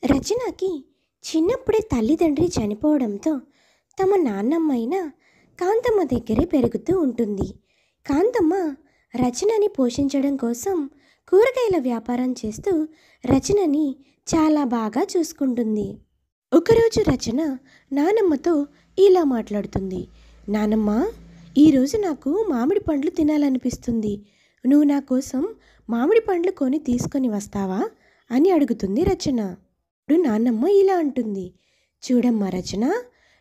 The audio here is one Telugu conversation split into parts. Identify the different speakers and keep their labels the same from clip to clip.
Speaker 1: రచనకి చిన్నప్పుడే తల్లిదండ్రి చనిపోవడంతో తమ నాన్నమ్మైన కాంతమ్మ దగ్గరే పెరుగుతూ ఉంటుంది. కాంతమ్మ రచనని పోషించడం కోసం కూరగాయల వ్యాపారం చేస్తూ రచనని చాలా బాగా చూసుకుంటుంది. ఒకరోజు రచన నానమ్మతో ఇలా మాట్లాడుతుంది. నానమ్మ, ఈరోజు నాకు మామిడి పండ్లు తినాలనిపిస్తుంది. నువ్వు నా కోసం మామిడి పండ్లు కొని తీసుకొని వస్తావా అని అడుగుతుంది రచన. ఇప్పుడు నాన్నమ్మ ఇలా అంటుంది. చూడమ్మా రచన,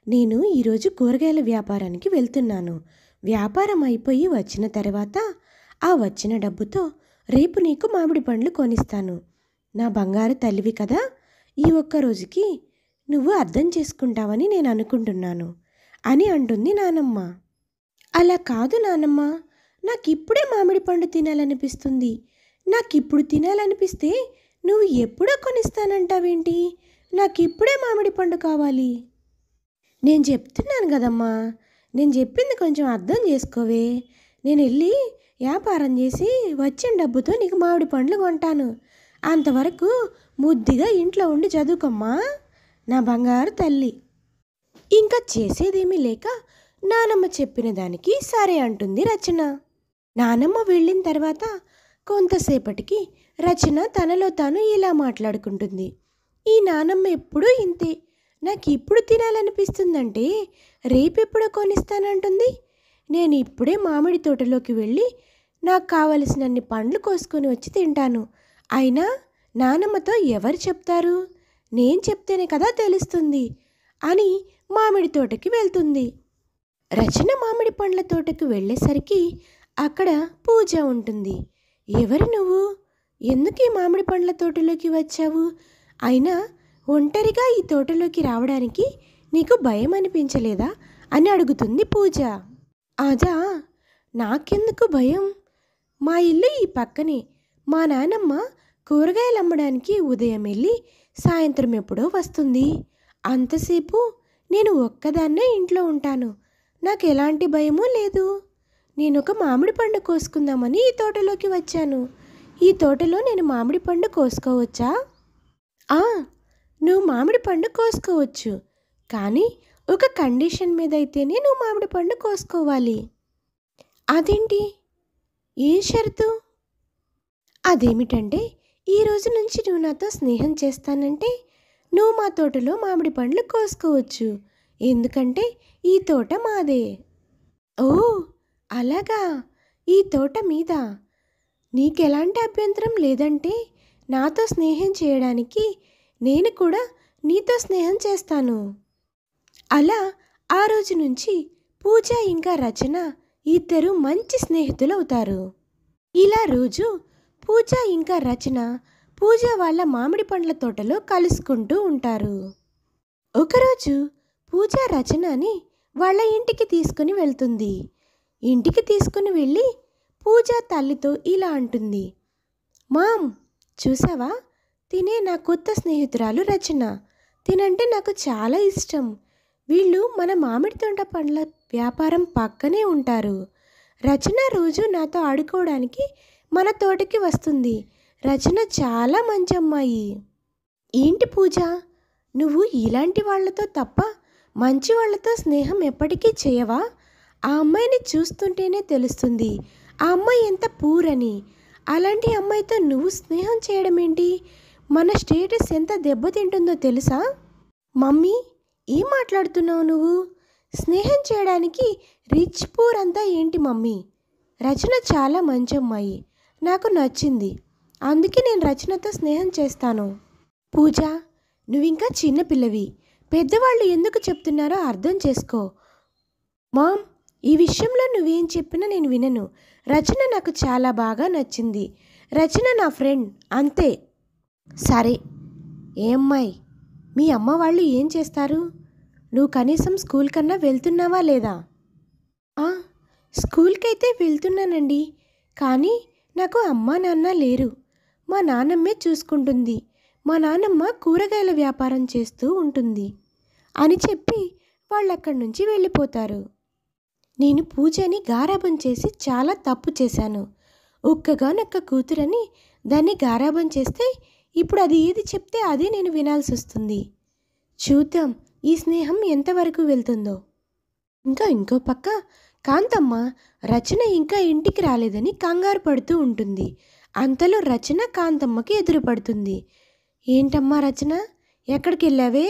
Speaker 1: నేను ఈరోజు కూరగాయల వ్యాపారానికి వెళ్తున్నాను. వ్యాపారం అయిపోయి వచ్చిన తర్వాత ఆ వచ్చిన డబ్బుతో రేపు నీకు మామిడి పండ్లు కొనిస్తాను. నా బంగారు తల్లివి కదా, ఈ ఒక్క రోజుకి నువ్వు అర్థం చేసుకుంటావని నేను అనుకుంటున్నాను అని అంటుంది నానమ్మ. అలా కాదు నానమ్మ, నాకిప్పుడే మామిడి పండు తినాలనిపిస్తుంది. నాకిప్పుడు తినాలనిపిస్తే నువ్వు ఎప్పుడో కొనిస్తానంటావేంటి? నాకిప్పుడే మామిడి పండు కావాలి. నేను చెప్తున్నాను కదమ్మా, నేను చెప్పింది కొంచెం అర్థం చేసుకోవే. నేను వెళ్ళి వ్యాపారం చేసి వచ్చిన డబ్బుతో నీకు మామిడి పండ్లు కొంటాను. అంతవరకు ముద్దిగా ఇంట్లో ఉండి చదువుకోమ్మా నా బంగారు తల్లి. ఇంకా చేసేదేమీ లేక నానమ్మ చెప్పిన దానికి సరే అంటుంది రచన. నానమ్మ వెళ్ళిన తర్వాత కొంతసేపటికి రచన తనలో తాను ఇలా మాట్లాడుకుంటుంది. ఈ నానమ్మ ఎప్పుడూ ఇంతే. నాకు ఇప్పుడు తినాలనిపిస్తుందంటే రేపెప్పుడో కొనిస్తానంటుంది. నేను ఇప్పుడే మామిడి తోటలోకి వెళ్ళి నాకు కావలసినన్ని పండ్లు కోసుకొని వచ్చి తింటాను. అయినా నానమ్మతో ఎవరు చెప్తారు? నేను చెప్తేనే కదా తెలుస్తుంది అని మామిడి తోటకి వెళ్తుంది. రచన మామిడి పండ్ల తోటకు వెళ్ళేసరికి అక్కడ పూజ ఉంటుంది. ఎవరు నువ్వు? ఎందుకు ఈ మామిడి పండ్ల తోటలోకి వచ్చావు? అయినా ఒంటరిగా ఈ తోటలోకి రావడానికి నీకు భయం అనిపించలేదా అని అడుగుతుంది పూజ. అదా, నాకెందుకు భయం? మా ఇల్లు ఈ పక్కనే. మా నానమ్మ కూరగాయలు అమ్మడానికి ఉదయం వెళ్ళి సాయంత్రం ఎప్పుడో వస్తుంది. అంతసేపు నేను ఒక్కదాన్నే ఇంట్లో ఉంటాను. నాకు ఎలాంటి భయమూ లేదు. నేను ఒక మామిడి పండు కోసుకుందామని ఈ తోటలోకి వచ్చాను. ఈ తోటలో నేను మామిడి పండు కోసుకోవచ్చా? నువ్వు మామిడి పండు కోసుకోవచ్చు, కానీ ఒక కండిషన్ మీద అయితేనే నువ్వు మామిడి పండు కోసుకోవాలి. అదేంటి? ఏ షరతు? అదేమిటంటే ఈ రోజు నుంచి నువ్వు నాతో స్నేహం చేస్తానంటే నువ్వు మా తోటలో మామిడి పండ్లు కోసుకోవచ్చు. ఎందుకంటే ఈ తోట మాదే. ఓ అలాగా, ఈ తోట మీద నీకెలాంటి అభ్యంతరం లేదంటే నాతో స్నేహం చేయడానికి నేను కూడా నీతో స్నేహం చేస్తాను. అలా ఆ రోజు నుంచి పూజ ఇంకా రచన ఇద్దరు మంచి స్నేహితులు అవుతారు. ఇలా రోజు పూజ ఇంకా రచన పూజ వాళ్ళ మామిడి పండ్ల తోటలో కలుసుకుంటూ ఉంటారు. ఒకరోజు పూజ రచనని వాళ్ళ ఇంటికి తీసుకుని వెళ్తుంది. ఇంటికి తీసుకుని వెళ్ళి పూజ తల్లితో ఇలా అంటుంది. మామ్, చూసావా, తినే నా కొత్త స్నేహితురాలు రచన. తినంటే నాకు చాలా ఇష్టం. వీళ్ళు మన మామిడి తోట పండ్ల వ్యాపారం పక్కనే ఉంటారు. రచన రోజు నాతో ఆడుకోవడానికి మన తోటకి వస్తుంది. రచన చాలా మంచి అమ్మాయి. ఏంటి పూజ, నువ్వు ఇలాంటి వాళ్లతో తప్ప మంచి వాళ్లతో స్నేహం ఎప్పటికీ చేయవా? ఆ అమ్మాయిని చూస్తుంటేనే తెలుస్తుంది ఆ అమ్మాయి ఎంత పూరని. అలాంటి అమ్మాయితో నువ్వు స్నేహం చేయడం ఏంటి? మన స్టేటస్ ఎంత దెబ్బతింటుందో తెలుసా? మమ్మీ, ఏం మాట్లాడుతున్నావు నువ్వు? స్నేహం చేయడానికి రిచ్ పూర్ అంతా ఏంటి మమ్మీ? రచన చాలా మంచి అమ్మాయి, నాకు నచ్చింది. అందుకే నేను రచనతో స్నేహం చేస్తాను. పూజ, నువ్వింకా చిన్నపిల్లవి. పెద్దవాళ్ళు ఎందుకు చెప్తున్నారో అర్థం చేసుకో. మామ్, ఈ విషయంలో నువ్వేం చెప్పినా నేను వినను. రచన నాకు చాలా బాగా నచ్చింది. రచన నా ఫ్రెండ్, అంతే. సరే, ఏ అమ్మాయి, మీ అమ్మ వాళ్ళు ఏం చేస్తారు? నువ్వు కనీసం స్కూల్ కన్నా వెళ్తున్నావా లేదా? స్కూల్కైతే వెళ్తున్నానండి, కానీ నాకు అమ్మా నాన్న లేరు. మా నాన్నమ్మే చూసుకుంటుంది. మా నాన్నమ్మ కూరగాయల వ్యాపారం చేస్తూ ఉంటుంది అని చెప్పి వాళ్ళు అక్కడి నుంచి వెళ్ళిపోతారు. నేను పూజని గారాబం చేసి చాలా తప్పు చేశాను. ఒక్కగానొక్క కూతురని దాన్ని గారాబం చేస్తే ఇప్పుడు అది ఏది చెప్తే అదే నేను వినాల్సి వస్తుంది. చూద్దాం ఈ స్నేహం ఎంతవరకు వెళ్తుందో. ఇంకో పక్క కాంతమ్మ రచన ఇంకా ఇంటికి రాలేదని కంగారు పడుతూ ఉంటుంది. అంతలో రచన కాంతమ్మకి ఎదురుపడుతుంది. ఏంటమ్మా రచన, ఎక్కడికి వెళ్ళావే?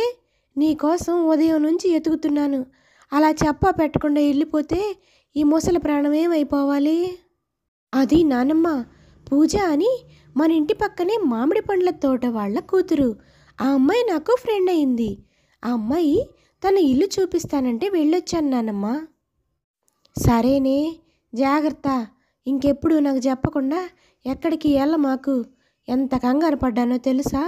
Speaker 1: నీకోసం ఉదయం నుంచి ఎతుకుతున్నాను. అలా చెప్పా పెట్టకుండా వెళ్ళిపోతే ఈ ముసలి ప్రాణం ఏమైపోవాలి? అది నానమ్మ, పూజ అని మన ఇంటి పక్కనే మామిడి పండ్ల తోట వాళ్ళ కూతురు. ఆ అమ్మాయి నాకు ఫ్రెండ్ అయింది. ఆ అమ్మాయి తన ఇల్లు చూపిస్తానంటే వెళ్ళొచ్చాను నానమ్మ. సరేనే, జాగ్రత్త. ఇంకెప్పుడు నాకు చెప్పకుండా ఎక్కడికి మాకు ఎంత కంగారు పడ్డానో తెలుసా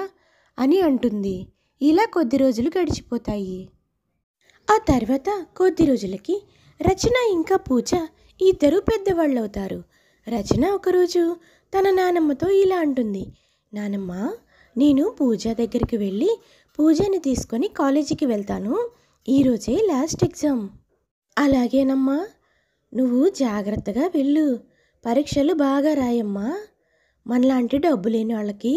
Speaker 1: అని అంటుంది. ఇలా కొద్ది రోజులు గడిచిపోతాయి. ఆ తర్వాత కొద్ది రోజులకి రచన ఇంకా పూజ ఇద్దరు పెద్దవాళ్ళు అవుతారు. రచన ఒకరోజు తన నానమ్మతో ఇలా అంటుంది. నానమ్మ, నేను పూజ దగ్గరికి వెళ్ళి పూజని తీసుకొని కాలేజీకి వెళ్తాను. ఈరోజే లాస్ట్ ఎగ్జామ్. అలాగేనమ్మా, నువ్వు జాగ్రత్తగా వెళ్ళు. పరీక్షలు బాగా రాయమ్మా. మనలాంటి డబ్బు లేని వాళ్ళకి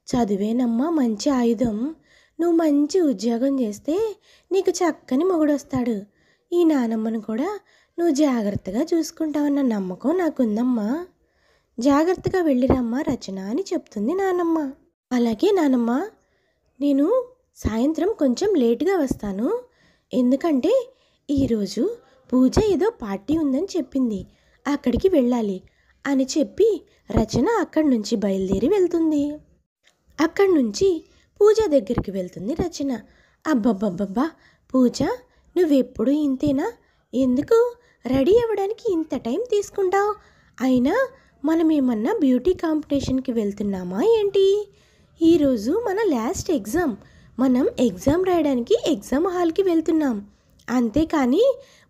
Speaker 1: చదువేనమ్మా మంచి ఆయుధం. నువ్వు మంచి ఉద్యోగం చేస్తే నీకు చక్కని మొగుడొస్తాడు. ఈ నానమ్మను కూడా నువ్వు జాగ్రత్తగా చూసుకుంటావన్న నమ్మకం నాకుందమ్మా. జాగ్రత్తగా వెళ్ళిరమ్మా రచన అని చెప్తుంది నానమ్మ. అలాగే నానమ్మ, నేను సాయంత్రం కొంచెం లేటుగా వస్తాను. ఎందుకంటే ఈరోజు పూజ ఏదో పార్టీ ఉందని చెప్పింది, అక్కడికి వెళ్ళాలి అని చెప్పి రచన అక్కడి నుంచి బయలుదేరి వెళ్తుంది. అక్కడి నుంచి పూజ దగ్గరికి వెళ్తుంది రచన. అబ్బబ్బబ్బబ్బా పూజ, నువ్వెప్పుడు ఇంతేనా? ఎందుకు రెడీ అవ్వడానికి ఇంత టైం తీసుకుంటావు? అయినా మనం ఏమన్నా బ్యూటీ కాంపిటీషన్కి వెళ్తున్నామా ఏంటి? ఈరోజు మన లాస్ట్ ఎగ్జామ్. మనం ఎగ్జామ్ రాయడానికి ఎగ్జామ్ హాల్కి వెళ్తున్నాం. అంతేకాని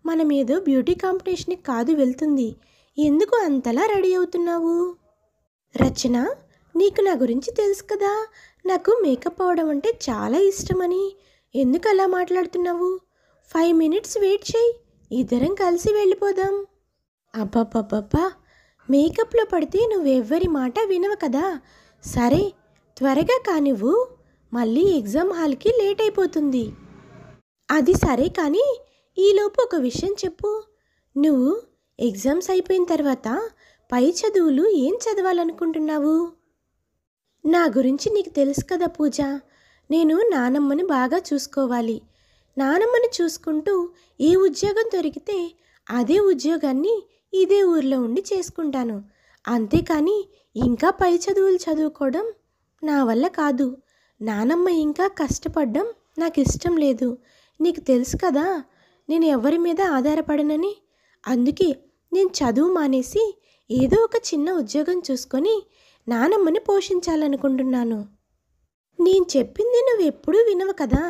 Speaker 1: మనం ఏదో బ్యూటీ కాంపిటీషన్కి కాదు వెళ్తుంది. ఎందుకు అంతలా రెడీ అవుతున్నావు? రచన, నీకు నా గురించి తెలుసు కదా, నాకు మేకప్ అవడం అంటే చాలా ఇష్టమని. ఎందుకు అలా మాట్లాడుతున్నావు? 5 మినిట్స్ వెయిట్ చేయి, ఇద్దరం కలిసి వెళ్ళిపోదాం. అబ్బబ్బబ్బబ్బా, మేకప్లో పడితే నువ్వెవ్వరి మాట వినవు కదా. సరే త్వరగా కానివ్వు, మళ్ళీ ఎగ్జామ్ హాల్కి లేట్ అయిపోతుంది. అది సరే కానీ ఈలోపు ఒక విషయం చెప్పు. నువ్వు ఎగ్జామ్స్ అయిపోయిన తర్వాత పై చదువులు ఏం చదవాలనుకుంటున్నావు? నా గురించి నీకు తెలుసు కదా పూజ, నేను నానమ్మని బాగా చూసుకోవాలి. నానమ్మని చూసుకుంటూ ఏ ఉద్యోగం దొరికితే అదే ఉద్యోగాన్ని ఇదే ఊర్లో ఉండి చేసుకుంటాను. అంతేకాని ఇంకా పై చదువులు చదువుకోవడం నా వల్ల కాదు. నానమ్మ ఇంకా కష్టపడడం నాకు ఇష్టం లేదు. నీకు తెలుసు కదా నేను ఎవరి మీద ఆధారపడనని. అందుకే నేను చదువు మానేసి ఏదో ఒక చిన్న ఉద్యోగం చూసుకొని నానమ్మని పోషించాలనుకుంటున్నాను. నేను చెప్పింది నువ్వు ఎప్పుడూ వినవు కదా.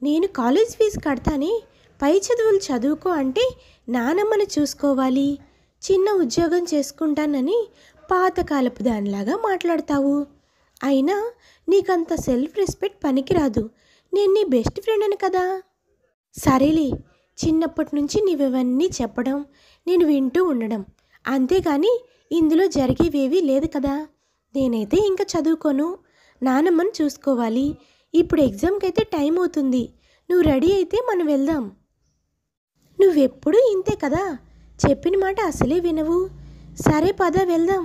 Speaker 1: నేను కాలేజ్ ఫీజు కడతానే, పై చదువులు చదువుకో అంటే నానమ్మని చూసుకోవాలి, చిన్న ఉద్యోగం చేసుకుంటానని పాతకాలపు దానిలాగా మాట్లాడతావు. అయినా నీకంత సెల్ఫ్ రెస్పెక్ట్ పనికిరాదు. నేను నీ బెస్ట్ ఫ్రెండ్ అని కదా. సరేలే, చిన్నప్పటి నుంచి నీవివన్నీ చెప్పడం నేను వింటూ ఉండడం, అంతేగాని ఇందులో జరిగేవేవీ లేదు కదా. నేనైతే ఇంకా చదువుకోను, నానమ్మని చూసుకోవాలి. ఇప్పుడు ఎగ్జామ్కి అయితే టైం అవుతుంది. నువ్వు రెడీ అయితే మనం వెళ్దాం. నువ్వెప్పుడూ ఇంతే కదా, చెప్పిన మాట అసలే వినవు. సరే పద వెళ్దాం.